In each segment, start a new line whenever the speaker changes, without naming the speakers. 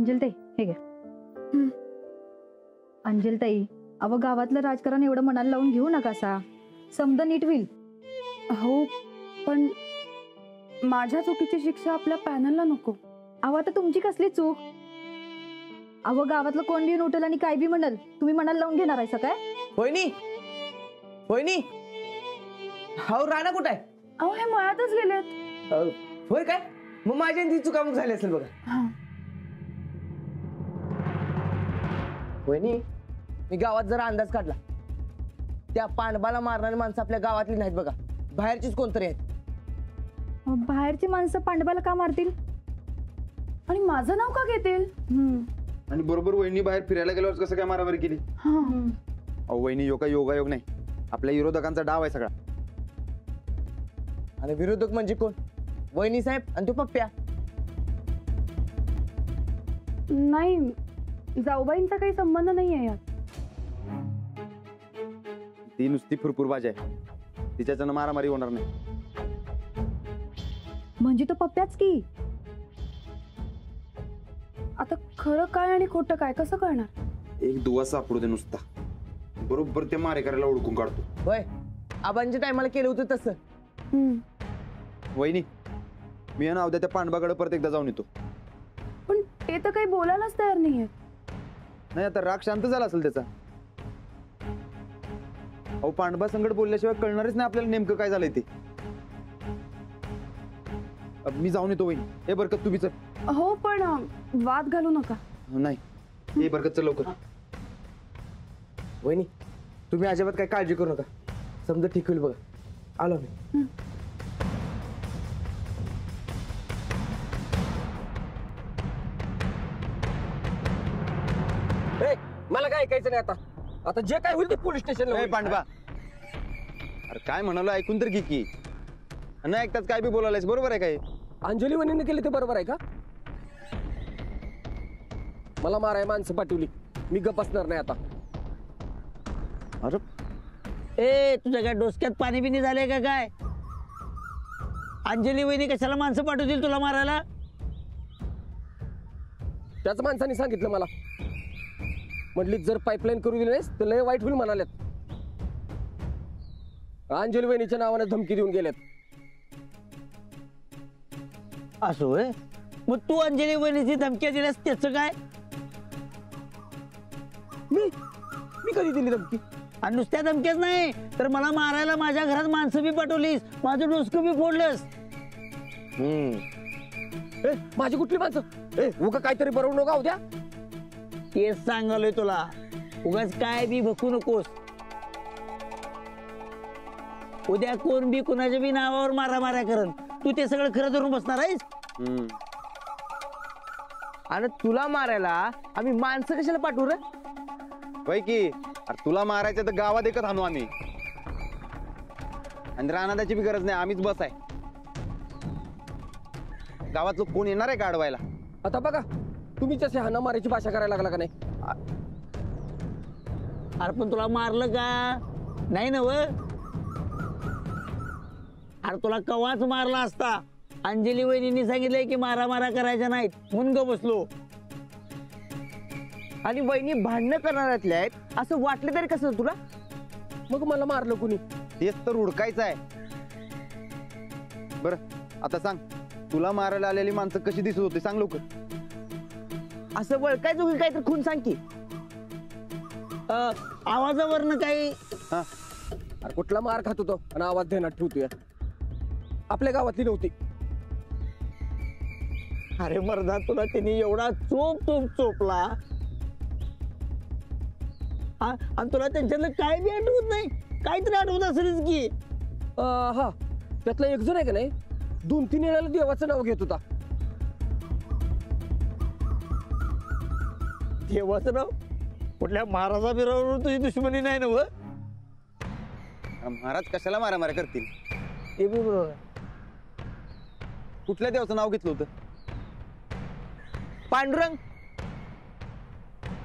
अंजलताई हे घ्या. अंजलताई, अव गावातलं राजकारण एवढं मनाला लावून घेऊ नका सा. समजा नीट होईल.
हो, पण माझ्या चुकीची शिक्षा आपल्या पॅनलला नको.
अव आता तुमची कसली चूक? अव गावातलं कोण बी उठल आणि काय बी म्हणल, तुम्ही मनाला लावून घेणार आहे काय?
वहिनी, वहिनी, हाव राणा कुठं आहे?
अहो हे मळ्यातच गेलेत.
होय काय? मग माझ्या ती चुकामुक झाली असेल बघा. वहिनी, मी गावात जरा अंदाज काढला. त्या पांडबाला मारणारी माणसं आपल्या गावातली नाहीत बघा, बाहेरचीच कोणतरी आहेत.
बाहेरची माणसं पांडवाला का मारतील
आणि माझं नाव का घेतील?
आणि बरोबर वहिनी बाहेर फिरायला गेल्यावर कसं काय मारामारी केली? अहो वहिनी, योगायोग नाही, आपल्या विरोधकांचा डाव आहे सगळा.
आणि विरोधक म्हणजे कोण? वहिनी साहेब आणि तो पप्प्या.
नाही, जाऊबाईंचा काही संबंध नाही आहे यात.
ती नुसती फुरफुरबाजी आहे, तिच्याच्यानं मारामारी होणार नाही.
म्हणजे तो पप्प्याच की.
आता खरं काय आणि खोटं काय कसं कळणार?
एक दुवा सापडू दे नुसता, बरोबर ते मारेकऱ्याला ओळखून काढतो.
होय, आबांच्या टायमाला केलं होतं तसं.
वहिनी, मी ना उद्या त्या पांडवाकडे परत एकदा जाऊन येतो.
पण ते तर काही बोलायलाच तयार नाहीये.
नाही, आता राग शांत झाला असेल त्याचा. अहो पांडवा संकट बोलल्याशिवाय कळणारच नाही आपल्याला नेमकं काय झालंय ते. मी जाऊन येतो वहिनी. हे बरकत तुम्ही चल.
हो, पण वाद घालू नका.
नाही, हे बरकत चल लवकर.
वहिनी, तुम्ही अजिबात काही काळजी करू नका, समजा ठीक होईल बघा. आलो मी. मला काय ऐकायचं नाही आता. आता जे काय होईल ते पोलीस स्टेशनला.
पांडवा, अरे काय म्हणालो ऐकून तर की नाही ऐकताच काय बी बोलायलास. बरोबर आहे काय?
अंजली वहिनीने केले ते बरोबर आहे का? मला माराय माणसं पाठवली, मी गप बसणार नाही आता.
अरे
ए, तुझ्या काय डोसक्यात पाणी बिनी झालंय का काय? अंजली वहिनी कशाला माणसं पाठवतील तुला मारायला?
त्याच माणसाने सांगितलं मला. म्हटली जर पाईपलाईन करू दिली नाहीस तर लय वाईट होईल म्हणाल्यात. अंजली वहिनीच्या नावाने धमकी देऊन गेल्यात.
असं होय? मग तू अंजली वहिनीची धमकी दिल्यास त्याचं काय?
मी कधी दिली धमकी?
आणि नुसत्या धमक्याच नाही तर मला मारायला माझ्या घरात माणसं बी पाठवलीस, माझं डोसकं बी फोडलंस.
माझी कुठली माणसं? उगा काहीतरी बरोबर नका उद्या.
तेच सांगालोय तुला, उगाच काय बी भकू नकोस. उद्या कोण बी कुणाच्या बी नावावर मारामाऱ्या करन, तू ते सगळं खरं धरून बसणार आहेस?
आणि तुला मारायला आम्ही माणसं कशाला पाठवू रे?
होय की. अरे तुला मारायचं तर गावात एकच आणू आम्ही, आणि रानादाची बी गरज नाही, आम्हीच बस आहे. गावातलं कोण येणार आहे का अडवायला?
आता बघा, तुम्हीच असे हाना मारायची भाषा करायला लागला का नाही?
अरे पण तुला मारलं का नाही ना? अरे तुला कवाच मारला असता. अंजली वहिनींनी सांगितलंय की मारा मारा करायच्या नाहीत, म्हणून ग बसलो.
आणि वहिनी भांडणं करणाऱ्यातल्या आहेत असं वाटलं तरी कसं तुला? मग मला मारलं कुणी?
तेच तर उडकायचं आहे. बर आता सांग, तुला मारायला आलेली माणसं कशी दिसत होती सांग लवकर.
असं वळकायचं होईल काय तर खून सांग की.
आवाजावरनं काही.
अरे कुठला मार खात होतो आणि आवाज देण्यात ठेवतोय? आपल्या गावातली नव्हती.
अरे मर्दा, तुला त्यांनी एवढा चोपला आणि तुला त्यांच्यातलं काय बी आठवत नाही? काहीतरी आठवत असेलच की.
हा, त्यातला एक जण आहे का नाही, 2-3 वेळेला देवाचं नाव घेत होता.
देवाचं नाव? कुठल्या महाराजा बिरावर तुझी दुश्मनी नाही ना?
महाराज कशाला मारामाऱ्या करतील?
ते बी बरोबर.
कुठल्या देवाचं नाव घेतलं होतं?
पांडुरंग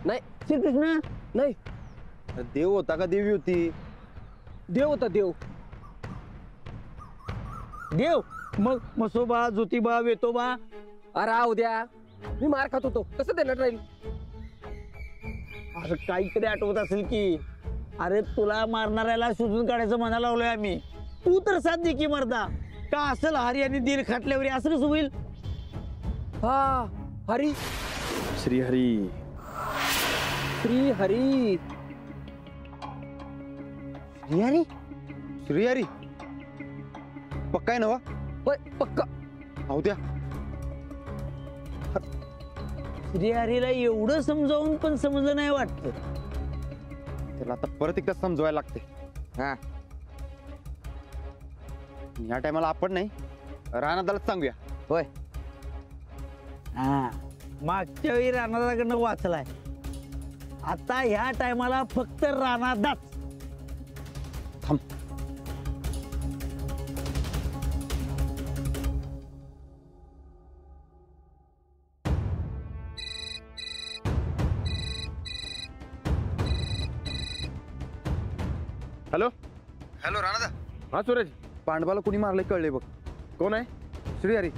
नाही,
श्रीकृष्ण
नाही.
देव होता का देवी होती?
देव होता, देव.
देव? मग मसोबा, ज्योतिबा, वेतोबा?
अरे उद्या मी मार खात होतो कसं देणार राहील?
असं काहीतरी आठवत असेल की अरे तुला मारणाऱ्याला शोधून काढायचं म्हणा लावलोय आम्ही. तू तर साथ दे की मर्दा. का असेल हरी आणि दिल खाटल्यावर असं कसं होईल?
हा हरी
श्रीहरी
श्री हरी
हरी
श्रीहरी पक्का आहे नवा?
होय पक्का.
अहो द्या.
हरीला एवढं समजावून पण समजलं नाही वाटतं.
त्याला आता परत एकदा समजवायला लागते.
हा
ह्या टायमाला आपण नाही रानादालाच सांगूया.
होय
हा मागच्या वेळी राणादाकडनं वाचलाय. आता ह्या टायमाला फक्त राणादाच.
थांब.
Hello
hello Ranada.
हा सूरज,
पांडवाला कुणी मारलंय कळलंय बघ.
कोण आहे?
श्रीहरी.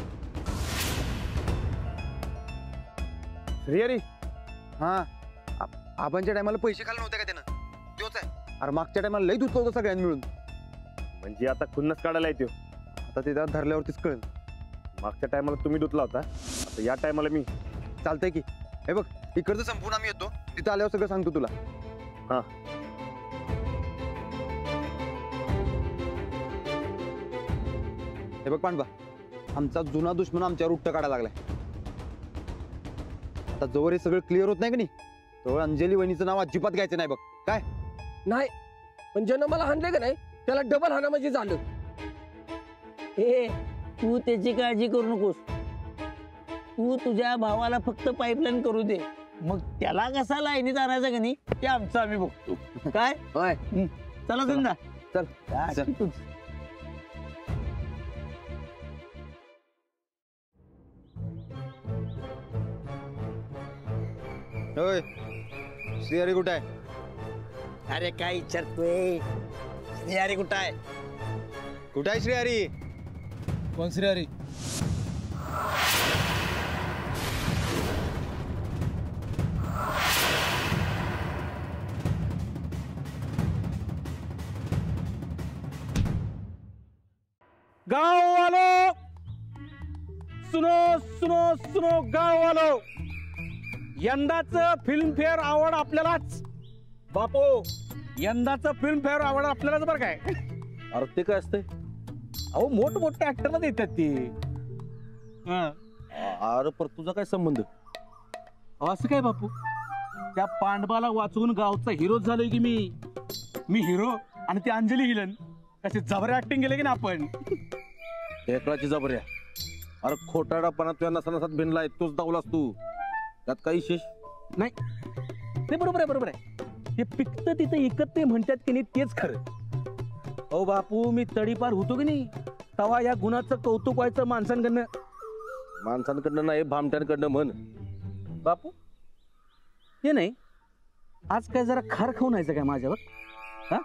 श्रीहरी?
हा आबांच्या टायमाला पैसे खाल्ले नव्हते का त्यानं? तोच आहे. अरे मागच्या टायमाला लई धुतलं होतं सगळ्यांनी मिळून.
म्हणजे आता खुन्नस काढायला येतो.
आता ते त्यात धरल्यावरतीच कळेल.
मागच्या टायमाला तुम्ही धुतला होता, आता या टायमाला मी.
चालतंय की. हे बघ इकडचं संपून आम्ही येतो, तिथं आल्यावर सगळं सांगतो तुला.
हा
हे बघ पांडवा, आमचा जुना दुश्मन आमच्यावर उट्ट काढायला लागलाय. आता जोवर हे सगळं क्लिअर होत नाही का नाही, तोवर अंजली वहिनीचं नाव अजिबात घ्यायचं नाही बघ. काय?
नाही पण ज्यानं मला हाणले का नाही त्याला डबल हाणा म्हणजे झालं.
हे तू त्याची काळजी करू नकोस. तू तुझ्या भावाला फक्त पाईपलाईन करू दे. मग त्याला कसा लाईनीत आणायचं का नाही ते आमचं आम्ही बघतो. काय?
होय
चला धंदा.
चल.
चल.
तू
होय श्रीहरी कुठे आहे?
अरे काय विचारतोय? अरे कुठं आहे?
कुठे आहे श्रीहरी?
कोण श्रीहरी?
गाव वालो, सुनो सुनो सुनो गाव वालो, यंदाच फिल्मफेअर अवॉर्ड आपल्यालाच. बापू, यंदाचं फिल्मफेअर अवॉर्ड आपल्यालाच बरं काय. अरे ते काय असतंय? अहो मोठमोठ्या ऍक्टरला देतात ते. अरे पर तुझा काय संबंध? असं काय बापू, त्या पांडवाला वाचवून गावचा हिरो झालोय की मी हिरो आणि ती अंजली हिलन कशी जबऱ्या ऍक्टिंग केली की ना आपण.
ढेकळाची जबऱ्या. अरे खोटाडापणा तुझ्या नसानसात भिनलाय, तोच दावलास तू. त्यात काही विशेष
नाही. ते बरोबर आहे. हे पिकतं तिथं इकत ते म्हणतात की नाही तेच खरं. अहो बापू, मी तडीपार होतो की नाही तवा या गुणाचं कौतुक व्हायचं माणसांकडनं.
माणसांकडनं नाही, भामट्यांकडनं म्हण.
बापू ते नाही, आज काय जरा खार खाऊन यायचं काय माझ्यावर? हा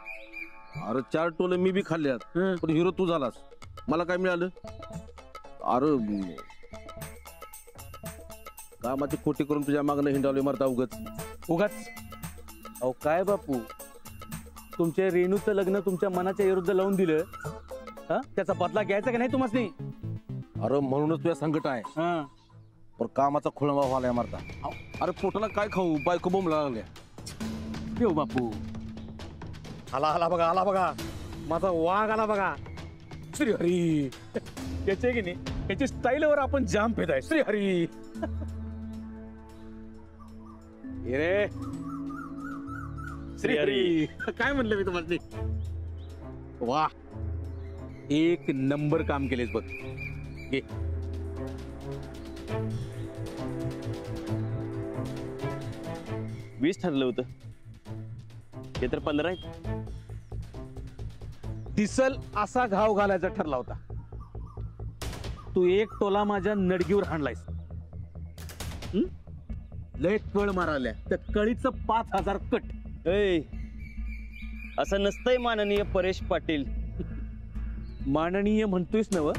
अरे 4 टोले मी बी खाल्ल्यात, पण हिरो तू झालास. मला काय मिळालं? अरे कामाची खोटी करून तुझ्या मागणं हिंडावले मरता उगाच.
अहो काय बापू, तुमच्या रेणूचं लग्न तुमच्या मनाच्या विरुद्ध लावून दिलं, हा त्याचा बदला घ्यायचा का नाही तुम्हाला?
अरे म्हणूनच तुझ्या संकट आहे. पण कामाचा खोळंबा व्हायला मारता. अरे पोटाला काय खाऊ, बायको बोंबला लागल्या.
देव बापू, आला बघा माझा वाघ आला बघा. श्रीहरी त्याचे की नाही, त्याची स्टाईलवर आपण जाम पेद आहे. श्रीहरी रे श्रीहरी काय म्हणलं मी तुम्हाला? वा, एक नंबर काम केलेस बघ. घे.
वीस ठरलं होतं, हे तर 15 आहेत.
दिसल असा घाव घालायचा ठरला होता. तू एक टोला माझ्या नडगीवर हाणलायस. लय कळ माराल्या, त्या कळीचं 5000 कट.
ऐ, असं नसतंय माननीय परेश पाटील.
माननीय म्हणतोयस नव,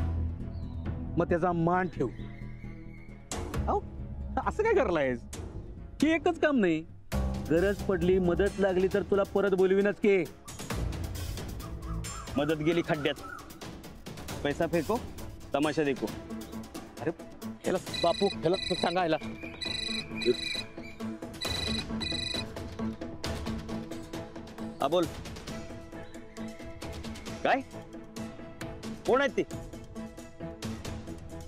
मग त्याचा मान ठेव. अहो, असं काय करलायस? हे एकच काम नाही, गरज पडली मदत लागली तर तुला परत बोलवीनच की.
मदत गेली खड्ड्यात, पैसा फेको तमाशा देखो.
अरे ह्याला बापू, ह्याला सांगायला
हा बोल. काय कोण आहेत ते?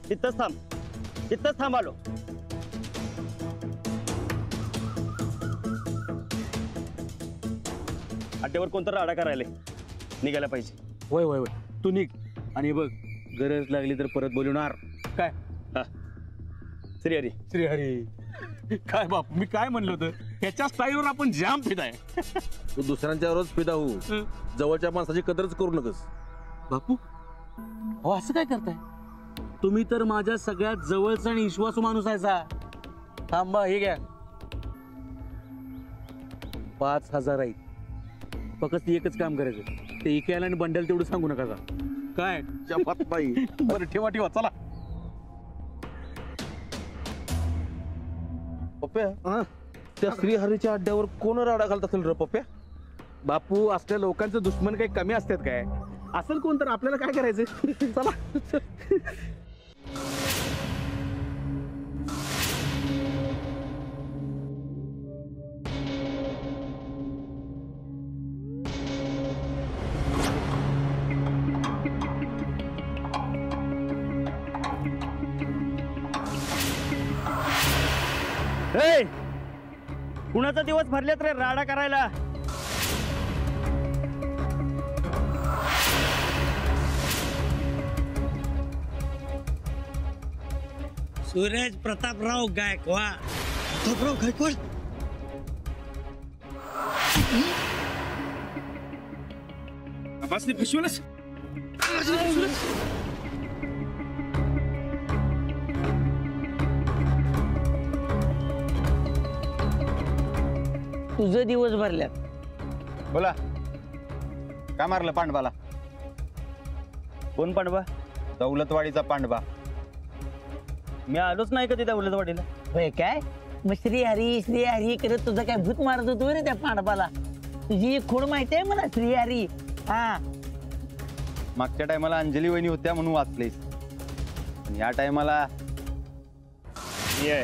तिथंच थांब, तिथंच थांब, आलो. अड्ड्यावर कोणतं राडा करायला निघायला पाहिजे.
होय होय होय, तू निघ आणि बघ, गरज लागली तर परत बोलवणार. काय
श्रीहरी,
श्रीहरी काय बाप, मी काय म्हणलं होतं, ह्याच्या स्टाईलवर आपण जाम फिदाय.
तू दुसऱ्यांच्यावरच फिदा होऊ, जवळच्या माणसाची कदरच करू नकस.
बापू अहो असं काय करताय तुम्ही? तर माझ्या सगळ्यात जवळचा आणि विश्वासू माणूस आहे सा. थांबा, हे घ्या 5,000 आहेत. फक्त एकच काम करायचं, ते इकायला आणि बंडल तेवढं सांगू नका का. काय
शपथ बाई.
बरं ठेवा ठेवा, चला.
पप्प्या, त्या श्रीहरीच्या अड्ड्यावर कोण राडा घालत असेल रे पप्प्या?
बापू, असल्या लोकांचं दुश्मन काही कमी असतात काय? असेल कोण तर आपल्याला काय करायचं. चला.
हे कुणाचा दिवस भरलेत रे राडा करायला?
सूरज प्रतापराव गायकवाड. प्रतापराव गायकवाड
फसवलंस.
तुझं दिवस भरल्यात.
बोला, का मारलं पांडवाला?
कोण पांडवा?
दौलतवाडीचा पांडवा.
मी आलोच नाही कधी दौलतवाडीला.
होय काय? मग श्रीहरी श्रीहरी करत तुझं काय भूत मारत होतो रे त्या पांडवाला? तुझी एक खोड माहिती आहे मला, श्रीहरी. हा,
मागच्या टायमाला अंजली वहिनी होत्या म्हणून वाचलेस, पण या टायमाला
ये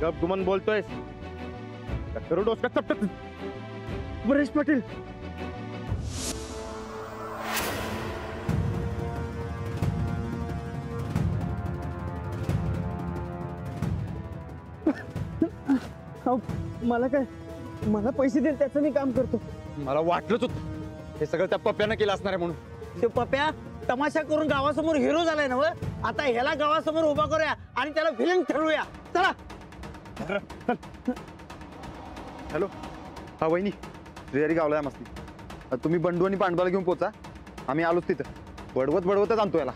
गप गुमान बोलतोयस. करू डोसका चपटत. परेश पाटील,
मला काय, मला पैसे दे, त्याचं मी काम करतो.
मला वाटलंच होतं हे सगळं त्या पप्प्यानं केलं असणार आहे म्हणून.
तो पप्या तमाशा करून गावासमोर हिरो झालाय ना. आता ह्याला गावासमोर उभा करूया आणि त्याला विलन ठरवूया. चला.
हॅलो, हा वहिनी, श्रीहरी गावला मस्ती. तुम्ही बंडू आणि पांडवाला घेऊन पोचा, आम्ही आलोच तिथं. बडवतच आणतो याला.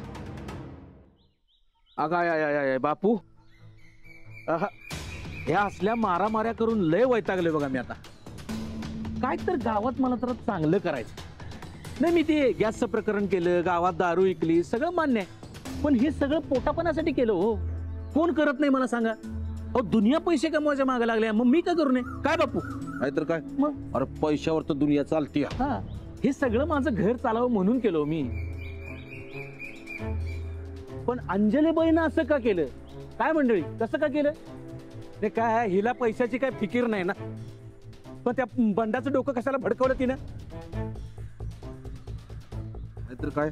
अगा बापू, ह्या असल्या मारामाऱ्या करून लय वैतागले बघा मी आता. काय तर गावात मला तर चांगलं करायचं नाही. मी ते गॅसचं प्रकरण केलं, गावात दारू विकली, सगळं मान्य आहे, पण हे सगळं पोटापणासाठी केलं हो. कोण करत नाही मला सांगा. अहो दुनिया पैसे कमवायच्या मागे लागल्या, मग मी काय करू नये काय बापू?
नाहीतर काय
मग
अरे पैशावर तर दुनिया चालते.
हा, हे सगळं माझं घर चालावं म्हणून केलं मी. पण अंजलीबाईनं असं का केलं? काय मंडळी, कसं का केलं? ते काय, हिला पैशाची काय फिकीर नाही ना. पण त्या बंडाचं डोकं कशाला भडकवलं तिनं?
नाहीतर काय,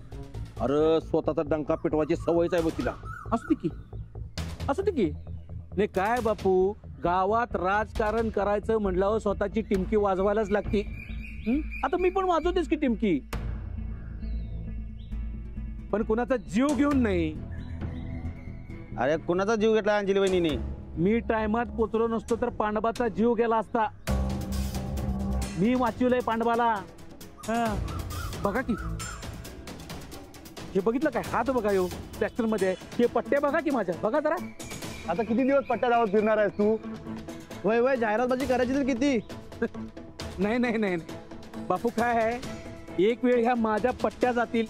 अरे स्वतःचा डंका पेटवायची सवयच आहे बघ तिला.
असू दे की नाही काय बापू, गावात राजकारण करायचं म्हटल्यावर स्वतःची टिमकी वाजवायलाच लागते. आता मी पण वाजवतेच की टिमकी, पण कुणाचा जीव घेऊन नाही.
अरे कुणाचा जीव घेतला अंजली वहिनीने?
मी टायमात पोचलो नसतो तर पांडवाचा जीव गेला असता. मी वाचवलंय पांडवाला. बघा की, हे बघितलं काय? हात बघा, यो प्लॅस्टर मध्ये हे पट्ट्या बघा की माझ्या, बघा जरा.
आता किती दिवस पट्ट्या धावत फिरणार आहेस तू?
वय वय जाहिरातबाजी करायची तर किती?
नाही नाही नाही बापू, काय आहे, एक वेळ ह्या माझ्या पट्ट्या जातील,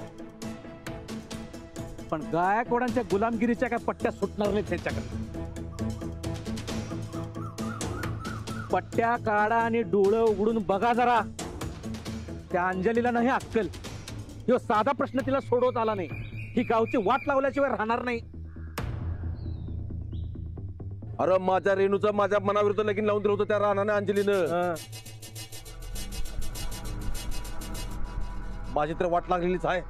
पण गायकवाडांच्या गुलामगिरीच्या काय पट्ट्या सुटणार नाहीत त्यांच्याकडे. पट्ट्या काढा आणि डोळं उघडून बघा जरा. त्या अंजलीला नाही अक्कल. ह्यो साधा प्रश्न तिला सोडवत आला नाही. ही गावची वाट लावल्याशिवाय राहणार नाही.
अरे माझ्या रेणूचं माझ्या मनाविरुद्ध लगीन लावून दिलं होतं त्या राणाने अंजलीनं. माझी तर वाट लागलेलीच आहे.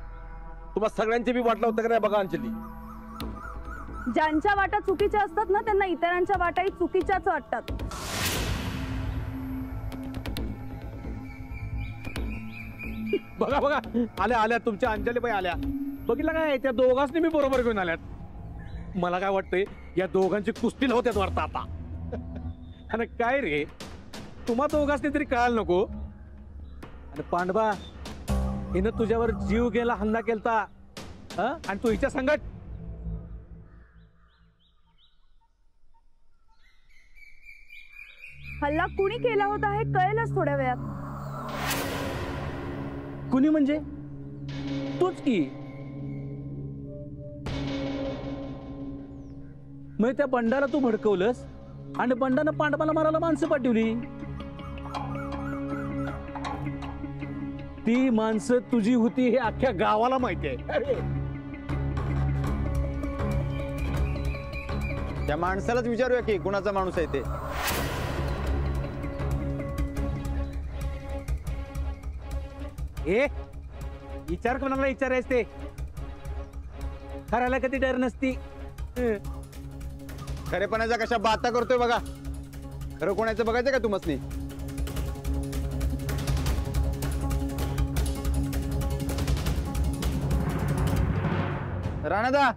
तुम्हाला सगळ्यांची बी वाट लावतं का नाही बघा अंजली.
ज्यांच्या वाटा चुकीच्या असतात ना, त्यांना इतरांच्या वाटाही चुकीच्याच वाटतात.
बघा बघा, आल्या आल्या तुमच्या अंजलीबाई आल्या. बघितलं काय, त्या दोघांनी मी बरोबर घेऊन आल्यात. मला काय वाटतंय, या दोघांची कुस्ती होत्यात वाटतं आता. आणि काय रे, तुम्हा दोघांनी तरी कळायला नको. आणि पांडवा, हिनं तुझ्यावर जीव गेला हल्ला केलता, आणि तू हिच्या संगत.
हल्ला कुणी केला होता हे कळेलच थोड्या वेळात.
कुणी म्हणजे? तूच की. मग त्या बंडाला तू भडकवलंस आणि बंडानं पांडवाला मारायला माणसं पाठवली. ती माणसं तुझी होती हे अख्ख्या गावाला माहिती आहे.
त्या माणसालाच विचारूया की कुणाचा माणूस आहे ते.
विचार कोणाला विचारायच ते? खरायला कधी डर नसती.
खरेपणाचा कशा बाता करतोय बघा. खरं कोणाचं बघायचं का तुम्हाला? राणादा,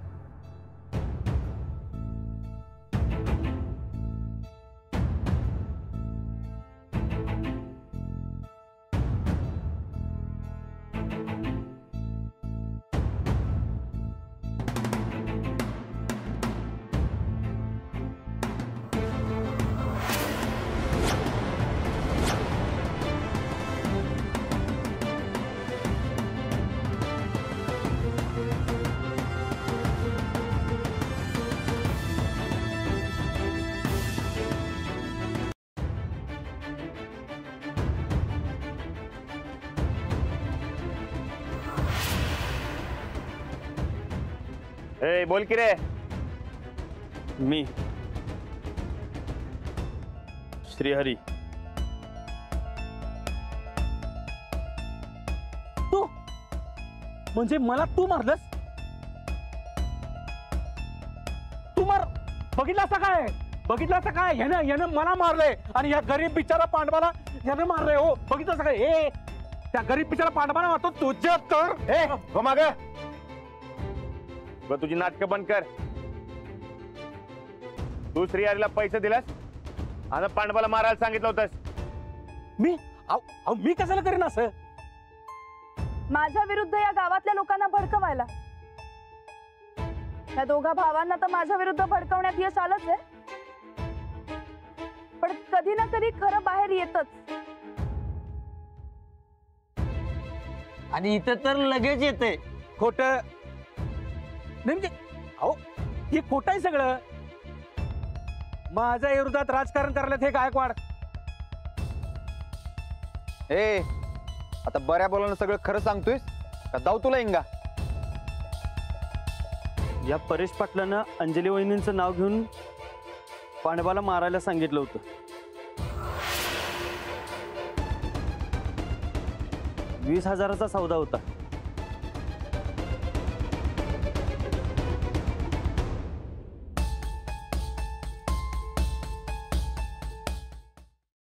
ए बोल की रे. मी श्रीहरी.
तू म्हणजे मला तू मारलंस? तू मार. बघितलं असं काय? बघितलं असं काय? ह्यानं मला मारलंय आणि या गरीब बिचारा पांडवाला ह्यानं मारलंय. हो बघितलं असं काय? त्या गरीब बिचारा पांडवाला मारतो तुझ्या तर.
हो माग तुझी नाटकं बंद कर. तू श्रीहरीला पैसे दिलास आणि पांडवाला मारायला सांगितलं होतंस.
मी कशाला करेन असं?
माझ्या विरुद्ध या गावातल्या लोकांना भडकवायला. या दोघा भावांना तर माझ्या विरुद्ध भडकवण्यात यश आलंच आहे, पण कधी ना कधी खरं बाहेर येतच.
आणि इथं तर लगेच येते.
खोट नाही म्हणजे, अहो हे खोटं आहे सगळं. माझ्या विरोधात राजकारण करायला हे गायकवाड.
आता बऱ्या बोलानं सगळं खरं सांगतोयस का जाऊ तुला इंगा?
या परेश पाटलानं अंजली वहिनींचं नाव घेऊन पांडवाला मारायला सांगितलं होतं. 20,000चा सौदा होता.